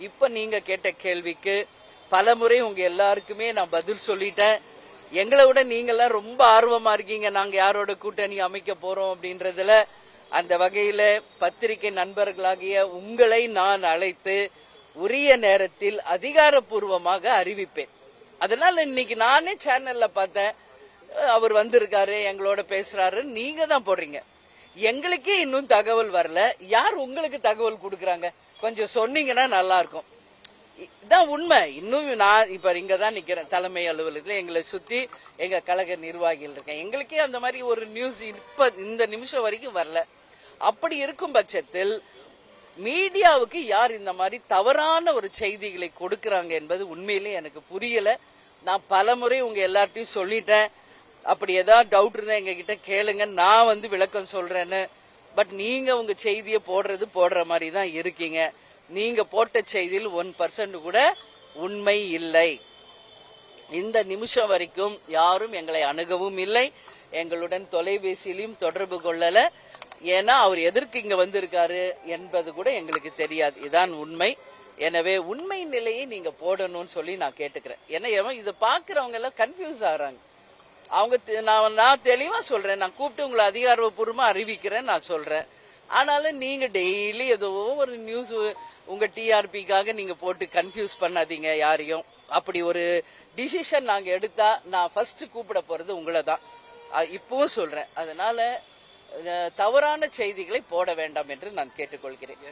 இப்ப நீங்க கேட்ட கேள்விக்கு பலமுறை உங்க எல்லாருக்குமே நான் பதில் சொல்லிட்டேன். எங்களை விட நீங்கெல்லாம் ரொம்ப ஆர்வமா இருக்கீங்க, நாங்க யாரோட கூட்டணி அமைக்க போறோம் அப்படின்றதுல. அந்த வகையில பத்திரிகை நண்பர்களாகிய உங்களை நான் அழைத்து உரிய நேரத்தில் அதிகாரப்பூர்வமாக அறிவிப்பேன். அதனால இன்னைக்கு நானே சேனல்ல பார்த்தேன், அவர் வந்திருக்காரு, எங்களோட பேசுறாரு, நீங்க தான் போடுறீங்க. எங்களுக்கே இன்னும் தகவல் வரல. யார் உங்களுக்கு தகவல் கொடுக்கறாங்க? கொஞ்சம் சொன்னீங்கன்னா நல்லா இருக்கும். இதான் உண்மை. இன்னும் நான் இப்ப இங்க தான் நிக்கிறேன் தலைமை அலுவலகத்துல. எங்களை சுத்தி எங்க கழக நிர்வாகிகள் இருக்கேன். எங்களுக்கே அந்த மாதிரி ஒரு நியூஸ் இப்ப இந்த நிமிஷம் வரைக்கும் வரல. அப்படி இருக்கும் பட்சத்தில் மீடியாவுக்கு யார் இந்த மாதிரி தவறான ஒரு செய்திகளை கொடுக்கறாங்க என்பது உண்மையிலே எனக்கு புரியல. நான் பலமுறை உங்க எல்லார்ட்டையும் சொல்லிட்டேன். அப்படி ஏதாவது டவுட் இருந்தா எங்க கிட்ட கேளுங்க, நான் விளக்கம் சொல்றேன்னு. பட் நீங்க உங்க செய்தியை போடுற மாதிரி தான் இருக்கீங்க. நீங்க போட்ட செய்தியில் 1% கூட உண்மை இல்லை. இந்த நிமிஷம் வரைக்கும் யாரும் எங்களை அணுகவும் இல்லை, எங்களுடன் தொலைபேசியிலும் தொடர்பு கொள்ளல. ஏன்னா அவர் எதற்கு இங்க வந்திருக்காரு என்பது கூட எங்களுக்கு தெரியாது. இதான் உண்மை. எனவே உண்மை நிலையை நீங்க போடணும்னு சொல்லி நான் கேட்டுக்கிறேன். ஏன்னா இதை பாக்குறவங்க எல்லாம் கன்ஃபியூஸ் ஆகுறாங்க. நான் தெளிவா சொல்றேன், நான் கூப்பிட்டு உங்களை அதிகாரப்பூர்வமா அறிவிக்கிறேன் நான் சொல்றேன். ஆனாலும் நீங்க டெய்லி ஏதோ ஒரு நியூஸ் உங்க டிஆர்பிக்காக நீங்க போட்டு கன்ஃபியூஸ் பண்ணாதீங்க யாரையும். அப்படி ஒரு டிசிஷன் நாங்க எடுத்தா நான் ஃபர்ஸ்ட் கூப்பிட போறது உங்களை தான். இப்பவும் சொல்றேன். அதனால தவறான செய்திகளை போட வேண்டாம் என்று நான் கேட்டுக்கொள்கிறேன்.